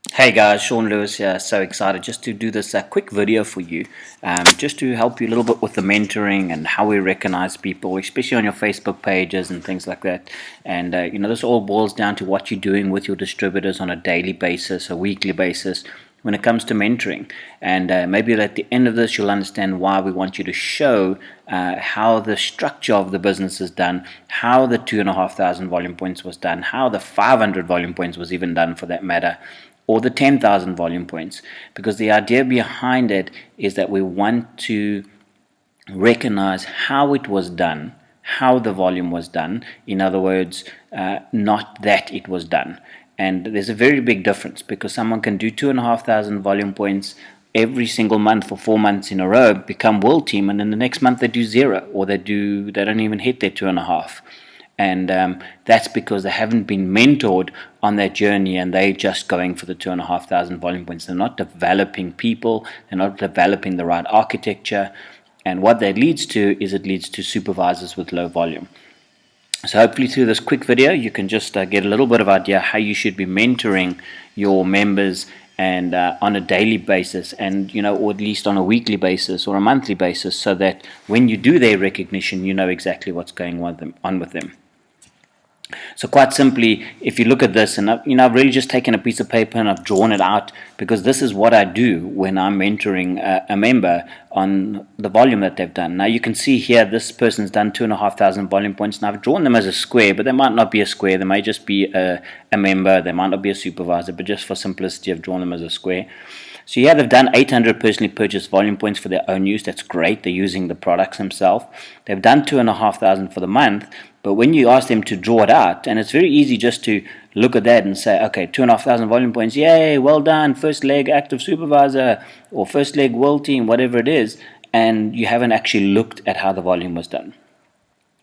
Hey guys, Sean Lewis here. So excited just to do this quick video for you, just to help you a little bit with the mentoring and how we recognize people, especially on your Facebook pages and things like that. And this all boils down to what you're doing with your distributors on a daily basis, a weekly basis, when it comes to mentoring. And maybe at the end of this, you'll understand why we want you to show how the structure of the business is done, how the 2,500 volume points was done, how the 500 volume points was even done for that matter, or the 10,000 volume points, because the idea behind it is that we want to recognize how it was done, how the volume was done. In other words, not that it was done. And there's a very big difference, because someone can do 2,500 volume points every single month for 4 months in a row, become world team, and then the next month they do zero, or they don't even hit their 2.5. And that's because they haven't been mentored on that journey, and they're just going for the 2,500 volume points. They're not developing people, they're not developing the right architecture, and what that leads to is it leads to supervisors with low volume. So hopefully through this quick video you can just get a little bit of idea how you should be mentoring your members, and on a daily basis, and or at least on a weekly basis or a monthly basis, so that when you do their recognition, you know exactly what's going on with them. So quite simply, if you look at this, and I've really just taken a piece of paper and I've drawn it out, because this is what I do when I'm mentoring a member on the volume that they've done. Now you can see here this person's done 2,500 volume points. Now I've drawn them as a square, but they might not be a square. They may just be a member. They might not be a supervisor, but just for simplicity I've drawn them as a square. So yeah, they've done 800 personally purchased volume points for their own use. That's great. They're using the products themselves. They've done 2,500 for the month. But when you ask them to draw it out, and it's very easy just to look at that and say, okay, 2,500 volume points, yay, well done, first leg active supervisor, or first leg world team, whatever it is, and you haven't actually looked at how the volume was done.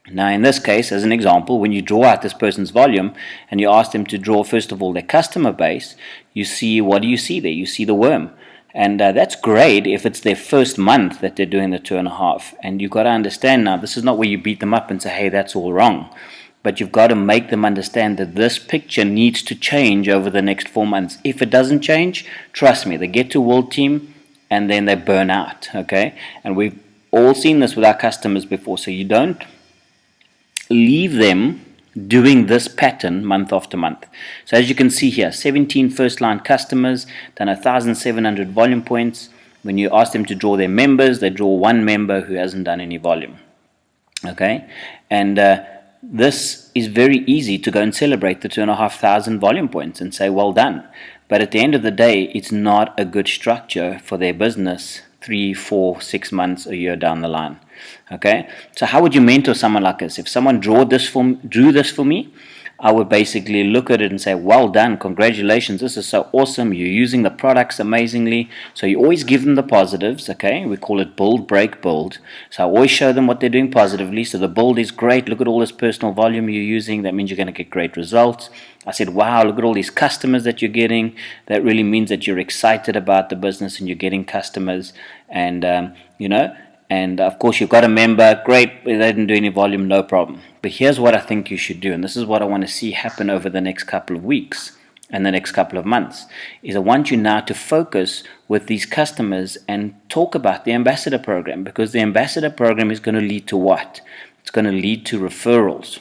Now in this case, as an example, when you draw out this person's volume and you ask them to draw first of all their customer base, you see, what do you see there? You see the worm. And that's great if it's their first month that they're doing the 2.5. And you've got to understand now, this is not where you beat them up and say, hey, that's all wrong. But you've got to make them understand that this picture needs to change over the next 4 months. If it doesn't change, trust me, they get to world team and then they burn out, okay? And we've all seen this with our customers before. So you don't leave them doing this pattern month after month. So as you can see here, 17 first line customers, done 1,700 volume points. When you ask them to draw their members, they draw one member who hasn't done any volume. Okay, and this is very easy to go and celebrate the 2,500 volume points and say well done. But at the end of the day, it's not a good structure for their business 3, 4, 6 months, a year down the line. Okay, so how would you mentor someone like this? If someone drew this for me, I would basically look at it and say, well done, congratulations, this is so awesome, you're using the products amazingly. So you always give them the positives, okay? We call it build, break, build. So I always show them what they're doing positively. So the build is great, look at all this personal volume you're using, that means you're going to get great results. I said, wow, look at all these customers that you're getting. That really means that you're excited about the business and you're getting customers. And, and of course you've got a member, great, they didn't do any volume, no problem. But here's what I think you should do, and this is what I want to see happen over the next couple of weeks and the next couple of months, is I want you now to focus with these customers and talk about the ambassador program, because the ambassador program is going to lead to what? It's going to lead to referrals.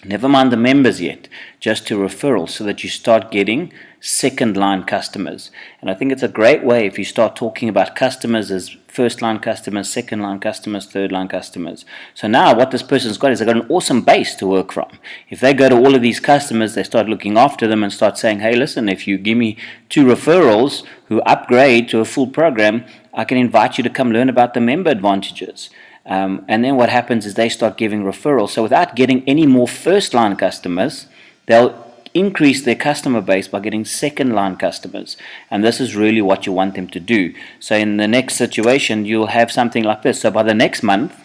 Never mind the members yet, just to referrals, so that you start getting second line customers. And I think it's a great way if you start talking about customers as first line customers, second line customers, third line customers. So now what this person's got is they've got an awesome base to work from. If they go to all of these customers, they start looking after them and start saying, hey, listen, if you give me 2 referrals who upgrade to a full program, I can invite you to come learn about the member advantages. And then what happens is they start giving referrals. So without getting any more first line customers, they'll increase their customer base by getting second line customers. And this is really what you want them to do. So in the next situation, you'll have something like this. So by the next month,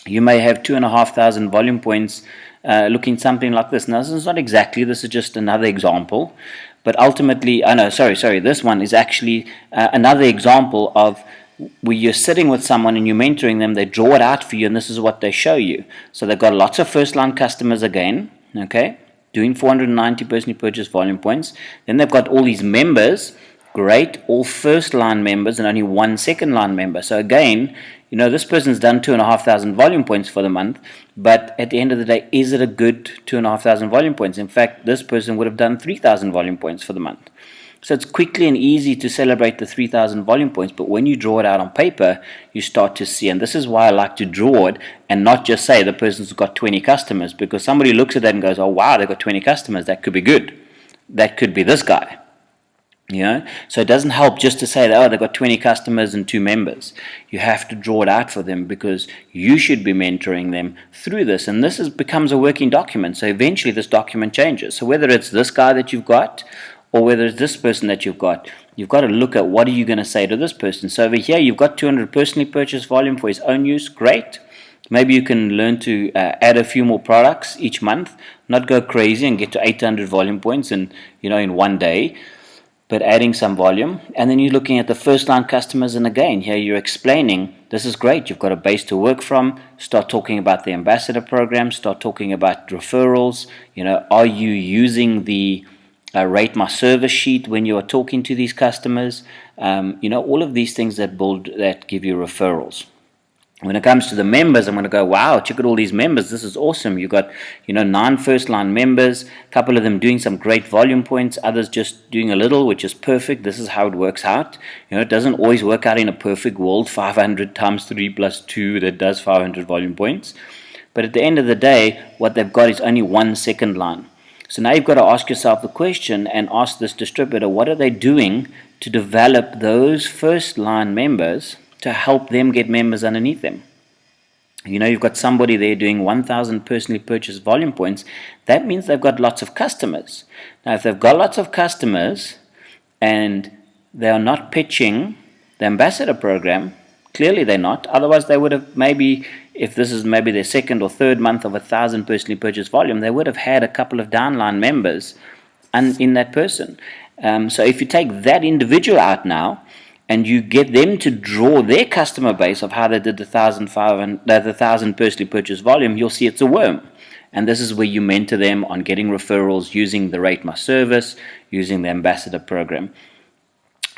you may have 2,500 volume points looking something like this. Now this is not exactly, this is just another example. But ultimately, this one is actually another example of where you're sitting with someone and you're mentoring them, they draw it out for you, and this is what they show you. So they've got lots of first line customers again, okay, doing 490 personally purchased volume points. Then they've got all these members, great, all first line members and only one second line member. So again, this person's done 2,500 volume points for the month, but at the end of the day, is it a good 2,500 volume points? In fact, this person would have done 3,000 volume points for the month. So it's quickly and easy to celebrate the 3,000 volume points, but when you draw it out on paper, you start to see, and this is why I like to draw it and not just say the person's got 20 customers, because somebody looks at that and goes, oh wow, they've got 20 customers, that could be good. That could be this guy. So it doesn't help just to say that, oh, they've got 20 customers and 2 members. You have to draw it out for them, because you should be mentoring them through this, and this becomes a working document. So eventually this document changes. So whether it's this guy that you've got or whether it's this person that you've got to look at what are you going to say to this person. So over here you've got 200 personally purchased volume for his own use. Great. Maybe you can learn to add a few more products each month, not go crazy and get to 800 volume points in one day, but adding some volume. And then you're looking at the first line customers, and again here you're explaining this is great, you've got a base to work from. Start talking about the ambassador program, start talking about referrals. Are you using the rate my service sheet when you are talking to these customers? All of these things that give you referrals. When it comes to the members, I'm going to go, wow, check out all these members. This is awesome. You've got, 9 first-line members, a couple of them doing some great volume points, others just doing a little, which is perfect. This is how it works out. It doesn't always work out in a perfect world, 500 times 3 plus 2, that does 500 volume points. But at the end of the day, what they've got is only 1 second line. So now you've got to ask yourself the question and ask this distributor, what are they doing to develop those first-line members to help them get members underneath them? You've got somebody there doing 1,000 personally purchased volume points. That means they've got lots of customers. Now, if they've got lots of customers and they are not pitching the ambassador program, clearly they're not. Otherwise, they would have maybe, if this is maybe their second or third month of 1,000 personally purchased volume, they would have had a couple of downline members in that person. So if you take that individual out now, and you get them to draw their customer base of how they did the 1,000 personally purchased volume, you'll see it's a worm. And this is where you mentor them on getting referrals using the Rate My Service, using the ambassador program.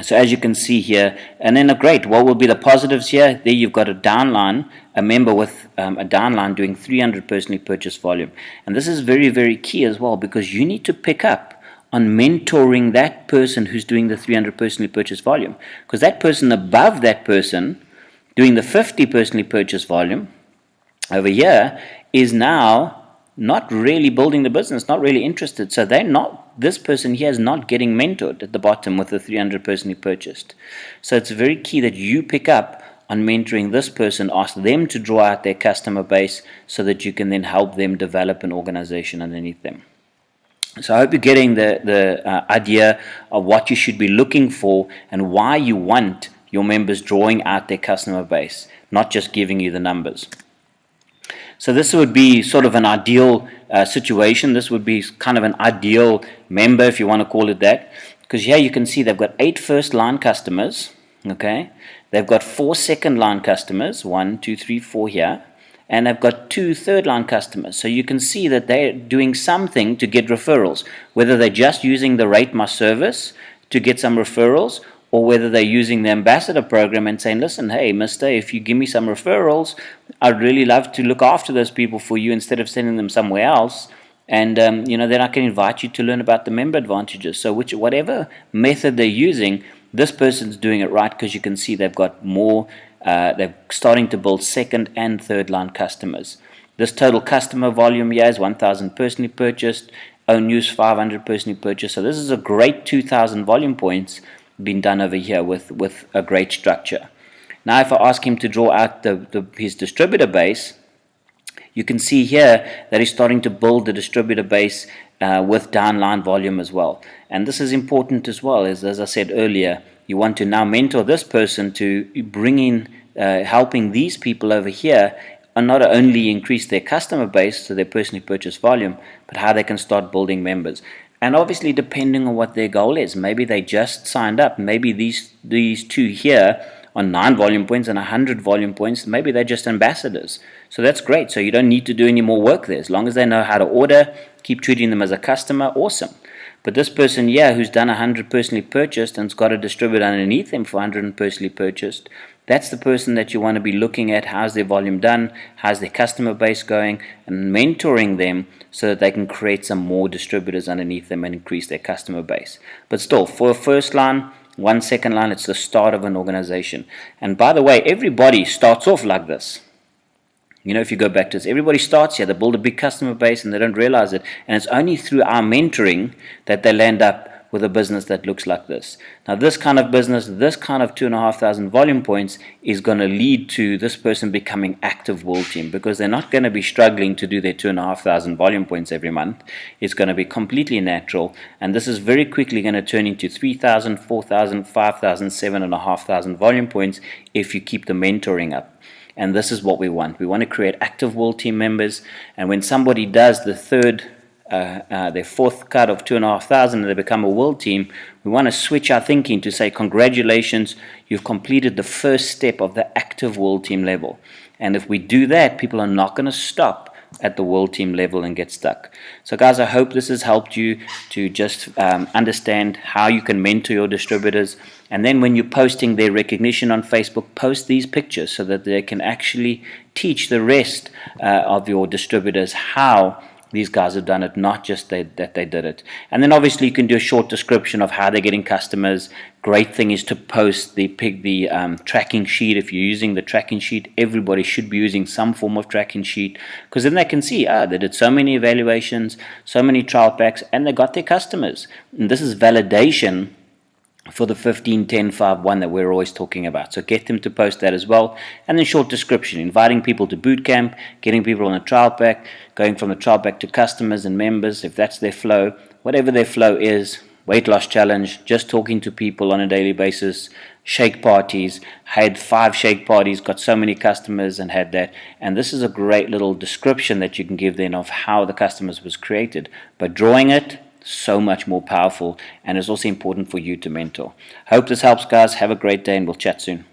So as you can see here, and then great, what will be the positives here? There you've got a downline, a member with a downline doing 300 personally purchased volume. And this is very, very key as well, because you need to pick up on mentoring that person who's doing the 300 personally purchased volume. Because that person above that person doing the 50 personally purchased volume over here is now not really building the business, not really interested. So this person here is not getting mentored at the bottom with the 300 personally purchased. So it's very key that you pick up on mentoring this person, ask them to draw out their customer base so that you can then help them develop an organization underneath them. So I hope you're getting the idea of what you should be looking for and why you want your members drawing out their customer base, not just giving you the numbers. So this would be sort of an ideal situation. This would be kind of an ideal member, if you want to call it that, because here you can see they've got 8 first-line customers. Okay, they've got 4 second-line customers, 1, 2, 3, 4 here. And I've got 2 third-line customers. So you can see that they're doing something to get referrals, whether they're just using the Rate My Service to get some referrals, or whether they're using the ambassador program and saying, listen, hey, mister, if you give me some referrals, I'd really love to look after those people for you instead of sending them somewhere else. And, then I can invite you to learn about the member advantages. So whatever method they're using, this person's doing it right, because you can see they've got more. They're starting to build second and third line customers. This total customer volume here is 1,000 personally purchased, own use 500 personally purchased. So this is a great 2,000 volume points being done over here with a great structure. Now if I ask him to draw out his distributor base, you can see here that he's starting to build the distributor base with downline volume as well. And this is important as well, as I said earlier. You want to now mentor this person to bring in, helping these people over here and not only increase their customer base, so their personally purchased volume, but how they can start building members. And obviously depending on what their goal is, maybe they just signed up, maybe these 2 here on 9 volume points and 100 volume points, maybe they're just ambassadors. So that's great. So you don't need to do any more work there. As long as they know how to order, keep treating them as a customer, awesome. But this person here who's done 100 personally purchased and's got a distributor underneath them for 100 personally purchased, that's the person that you want to be looking at. How's their volume done? How's their customer base going? And mentoring them so that they can create some more distributors underneath them and increase their customer base. But still, for a first line, one second line, it's the start of an organization. And by the way, everybody starts off like this. You know, if you go back to this, everybody starts here, they build a big customer base and they don't realize it. And it's only through our mentoring that they land up with a business that looks like this. Now, this kind of business, this kind of 2,500 volume points is going to lead to this person becoming active World Team, because they're not going to be struggling to do their 2,500 volume points every month. It's going to be completely natural, and this is very quickly going to turn into 3,000, 4,000, 5,000, 7,500 volume points if you keep the mentoring up. And this is what we want. We want to create active World Team members, and when somebody does their fourth cut of 2,500 and they become a World Team, we want to switch our thinking to say, congratulations, you've completed the first step of the active World Team level. And if we do that, people are not going to stop at the World Team level and get stuck. So guys, I hope this has helped you to just understand how you can mentor your distributors. And then when you're posting their recognition on Facebook, post these pictures so that they can actually teach the rest of your distributors how these guys have done it, not just that they did it. And then obviously you can do a short description of how they're getting customers. Great thing is to post the tracking sheet. If you're using the tracking sheet, everybody should be using some form of tracking sheet, because then they can see, they did so many evaluations, so many trial packs, and they got their customers. And this is validation for the 15, 10, 5, 1 that we're always talking about. So get them to post that as well. And then short description, inviting people to boot camp, getting people on a trial pack, going from the trial pack to customers and members, if that's their flow, whatever their flow is, weight loss challenge, just talking to people on a daily basis, shake parties, had 5 shake parties, got so many customers and had that. And this is a great little description that you can give then of how the customers was created. But drawing it, so much more powerful, and it's also important for you to mentor. Hope this helps, guys. Have a great day, and we'll chat soon.